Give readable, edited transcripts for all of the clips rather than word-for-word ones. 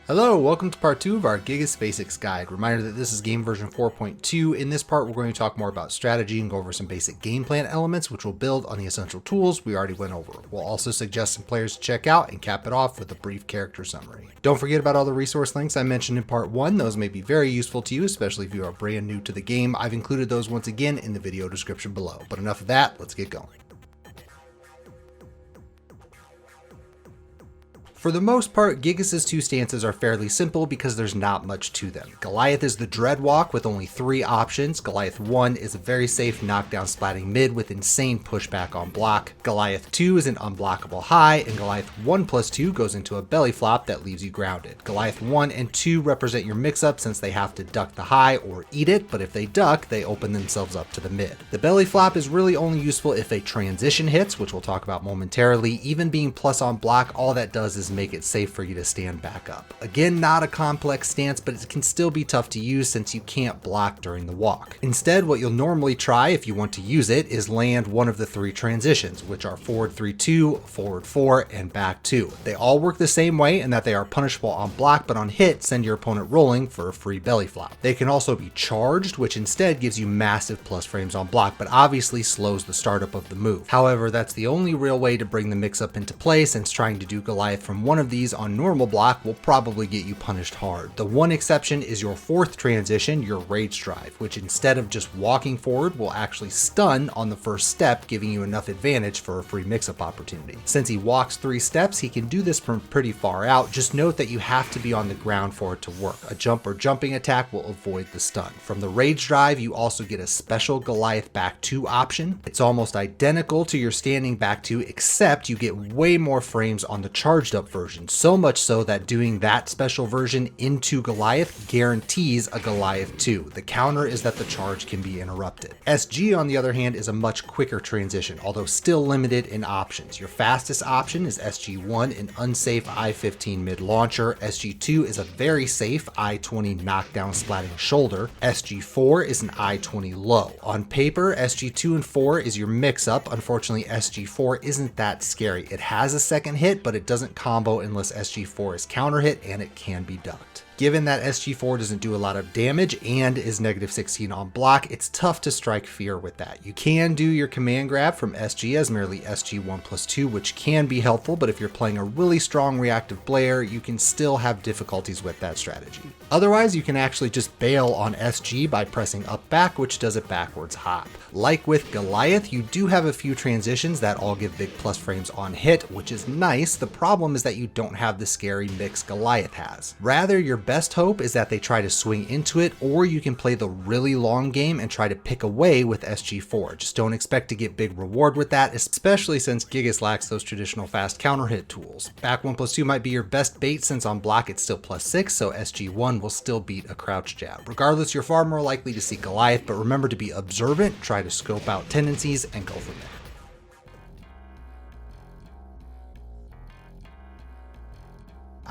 Hello, welcome to part 2 of our Gigassssss Basics Guide. Reminder that this is game version 4.2. In this part, we're going to talk more about strategy and go over some basic game plan elements, which will build on the essential tools we already went over. We'll also suggest some players to check out and cap it off with a brief character summary. Don't forget about all the resource links I mentioned in part 1. Those may be very useful to you, especially if you are brand new to the game. I've included those once again in the video description below. But enough of that, let's get going. For the most part, Gigassss's two stances are fairly simple because there's not much to them. Goliath is the Dreadwalk with only 3 options. Goliath 1 is a very safe knockdown splatting mid with insane pushback on block. Goliath 2 is an unblockable high, and Goliath 1+2 goes into a belly flop that leaves you grounded. Goliath 1 and 2 represent your mix-up since they have to duck the high or eat it, but if they duck, they open themselves up to the mid. The belly flop is really only useful if a transition hits, which we'll talk about momentarily. Even being plus on block, all that does is make it safe for you to stand back up. Again, not a complex stance, but it can still be tough to use since you can't block during the walk. Instead, what you'll normally try if you want to use it is land one of the 3 transitions, which are forward 3-2, forward 4, and back 2. They all work the same way in that they are punishable on block, but on hit, send your opponent rolling for a free belly flop. They can also be charged, which instead gives you massive plus frames on block, but obviously slows the startup of the move. However, that's the only real way to bring the mix-up into play, since trying to do Goliath from one of these on normal block will probably get you punished hard. The one exception is your 4th transition, your Rage Drive, which instead of just walking forward will actually stun on the first step, giving you enough advantage for a free mix-up opportunity. Since he walks 3 steps, he can do this from pretty far out. Just note that you have to be on the ground for it to work. A jump or jumping attack will avoid the stun. From the Rage Drive, you also get a special Goliath back 2 option. It's almost identical to your standing back 2, except you get way more frames on the charged up version. So much so that doing that special version into Goliath guarantees a Goliath 2. The counter is that the charge can be interrupted. SG, on the other hand, is a much quicker transition, although still limited in options. Your fastest option is SG1, an unsafe I-15 mid launcher. SG2 is a very safe I-20 knockdown splatting shoulder. SG4 is an I-20 low. On paper, SG2 and 4 is your mix-up. Unfortunately, SG4 isn't that scary. It has a second hit, but it doesn't combo unless SG4 is counter hit, and it can be ducked. Given that SG4 doesn't do a lot of damage and is -16 on block, it's tough to strike fear with that. You can do your command grab from SG as merely SG1+2, which can be helpful, but if you're playing a really strong reactive player, you can still have difficulties with that strategy. Otherwise, you can actually just bail on SG by pressing up back, which does it backwards hop. Like with Goliath, you do have a few transitions that all give big plus frames on hit, which is nice. The problem is that you don't have the scary mix Goliath has. Rather, your best hope is that they try to swing into it, or you can play the really long game and try to pick away with SG4. Just don't expect to get big reward with that, especially since Gigassssss lacks those traditional fast counter hit tools. Back 1+2 might be your best bait since on block it's still +6, so SG1 will still beat a crouch jab. Regardless, you're far more likely to see Goliath, but remember to be observant, try to scope out tendencies, and go from there.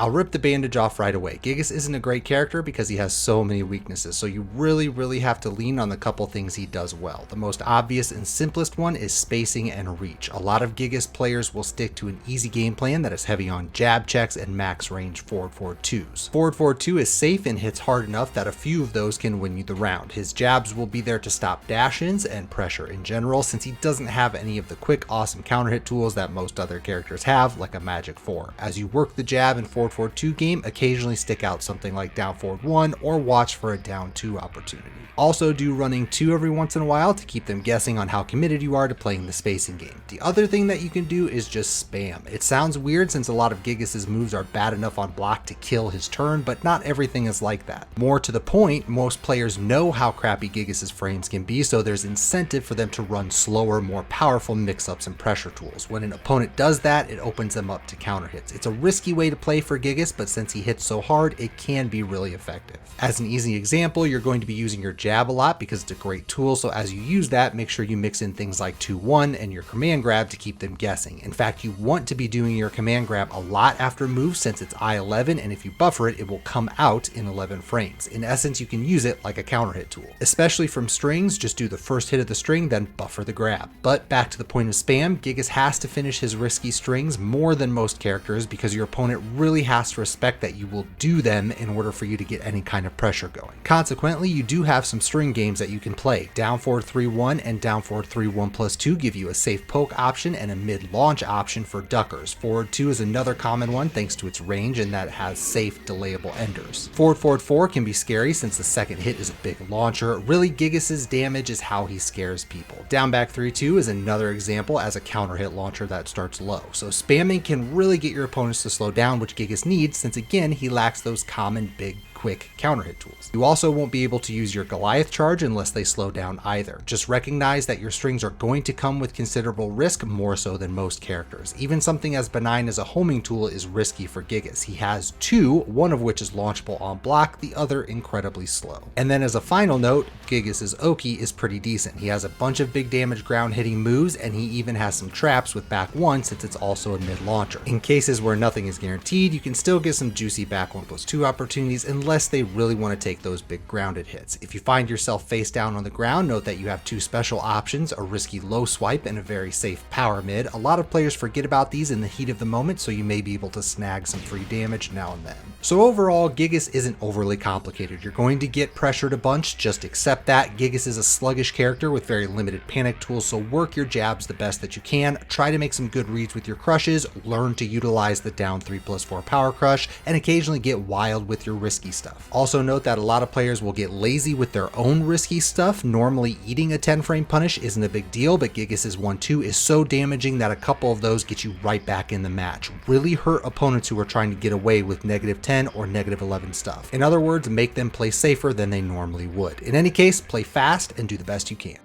I'll rip the bandage off right away. Gigassssss isn't a great character because he has so many weaknesses, so you really have to lean on the couple things he does well. The most obvious and simplest one is spacing and reach. A lot of Gigassssss players will stick to an easy game plan that is heavy on jab checks and max range forward 4-2s. Forward 4-2 is safe and hits hard enough that a few of those can win you the round. His jabs will be there to stop dash-ins and pressure in general, since he doesn't have any of the quick, awesome counter hit tools that most other characters have, like a Magic 4. As you work the jab and forward 4-2 game, occasionally stick out something like down forward 1 or watch for a down 2 opportunity. Also do running 2 every once in a while to keep them guessing on how committed you are to playing the spacing game. The other thing that you can do is just spam. It sounds weird since a lot of Gigassss's moves are bad enough on block to kill his turn, but not everything is like that. More to the point, most players know how crappy Gigassss's frames can be, so there's incentive for them to run slower, more powerful mix-ups and pressure tools. When an opponent does that, it opens them up to counter hits. It's a risky way to play for Gigassssss, but since he hits so hard, it can be really effective. As an easy example, you're going to be using your jab a lot because it's a great tool, so as you use that, make sure you mix in things like 2-1 and your command grab to keep them guessing. In fact, you want to be doing your command grab a lot after moves since it's I-11, and if you buffer it, it will come out in 11 frames. In essence, you can use it like a counter hit tool. Especially from strings, just do the first hit of the string, then buffer the grab. But back to the point of spam, Gigassssss has to finish his risky strings more than most characters because your opponent really has to respect that you will do them in order for you to get any kind of pressure going. Consequently, you do have some string games that you can play. Down forward 3-1 and down forward 3-1 plus 2 give you a safe poke option and a mid launch option for duckers. Forward 2 is another common one thanks to its range and that it has safe delayable enders. Forward 4 can be scary since the second hit is a big launcher. Really, Gigassss's damage is how he scares people. Down back 3-2 is another example as a counter hit launcher that starts low. So spamming can really get your opponents to slow down, which Gigass needs since again he lacks those common big quick counter hit tools. You also won't be able to use your Goliath charge unless they slow down either. Just recognize that your strings are going to come with considerable risk, more so than most characters. Even something as benign as a homing tool is risky for Gigass. He has two, one of which is launchable on block, the other incredibly slow. And then as a final note, Gigass's Oki is pretty decent. He has a bunch of big damage ground hitting moves, and he even has some traps with back 1 since it's also a mid launcher. In cases where nothing is guaranteed, you can still get some juicy back 1+2 opportunities unless they really want to take those big grounded hits. If you find yourself face down on the ground, note that you have two special options, a risky low swipe and a very safe power mid. A lot of players forget about these in the heat of the moment, so you may be able to snag some free damage now and then. So overall, Gigass isn't overly complicated. You're going to get pressured a bunch, just accept that. Gigass is a sluggish character with very limited panic tools, so work your jabs the best that you can. Try to make some good reads with your crushes, learn to utilize the down 3+4 power crush, and occasionally get wild with your risky stuff. Also note that a lot of players will get lazy with their own risky stuff. Normally eating a 10 frame punish isn't a big deal, but Gigass's 1-2 is so damaging that a couple of those get you right back in the match. Really hurt opponents who are trying to get away with -10 or -11 stuff. In other words, make them play safer than they normally would. In any case, play fast and do the best you can.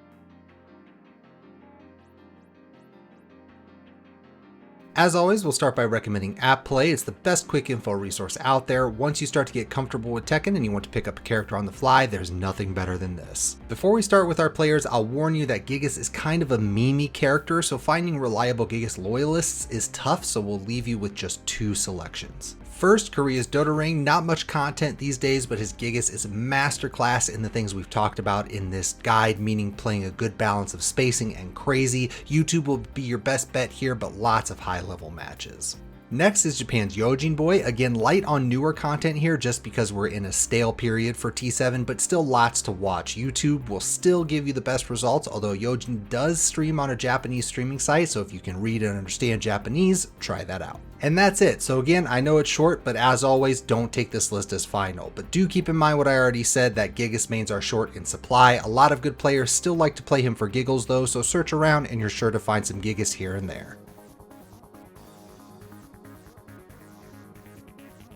As always, we'll start by recommending Applay. It's the best quick info resource out there. Once you start to get comfortable with Tekken and you want to pick up a character on the fly, there's nothing better than this. Before we start with our players, I'll warn you that Gigass is kind of a meme-y character, so finding reliable Gigass loyalists is tough, so we'll leave you with just two selections. First, Korea's DoToRing. Not much content these days, but his Gigass is a masterclass in the things we've talked about in this guide, meaning playing a good balance of spacing and crazy. YouTube will be your best bet here, but lots of high-level matches. Next is Japan's Youjinboy. Again, light on newer content here just because we're in a stale period for T7, but still lots to watch. YouTube will still give you the best results, although Youjin does stream on a Japanese streaming site, so if you can read and understand Japanese, try that out. And that's it. So again, I know it's short, but as always, don't take this list as final. But do keep in mind what I already said, that Gigass mains are short in supply. A lot of good players still like to play him for giggles though, so search around and you're sure to find some Gigass here and there.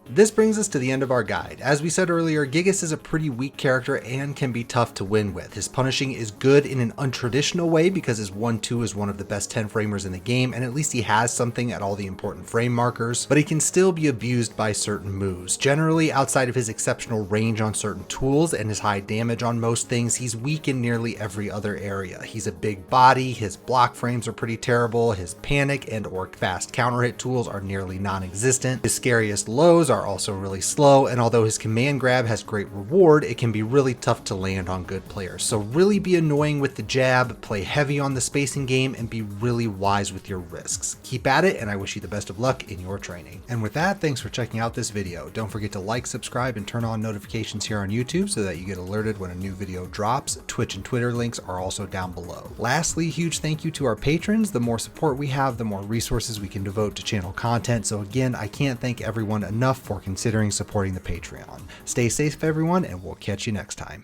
This brings us to the end of our guide. As we said earlier, Gigass is a pretty weak character and can be tough to win with. His punishing is good in an untraditional way because his 1-2 is one of the best 10 framers in the game, and at least he has something at all the important frame markers, but he can still be abused by certain moves. Generally, outside of his exceptional range on certain tools and his high damage on most things, he's weak in nearly every other area. He's a big body, his block frames are pretty terrible, his panic and or fast counter hit tools are nearly non-existent, his scariest lows are also really slow, and although his command grab has great reward, it can be really tough to land on good players. So really be annoying with the jab, play heavy on the spacing game, and be really wise with your risks. Keep at it, and I wish you the best of luck in your training. And with that, thanks for checking out this video. Don't forget to like, subscribe, and turn on notifications here on YouTube so that you get alerted when a new video drops. Twitch and Twitter links are also down below. Lastly, huge thank you to our patrons. The more support we have, the more resources we can devote to channel content. So again, I can't thank everyone enough for considering supporting the Patreon. Stay safe everyone, and we'll catch you next time.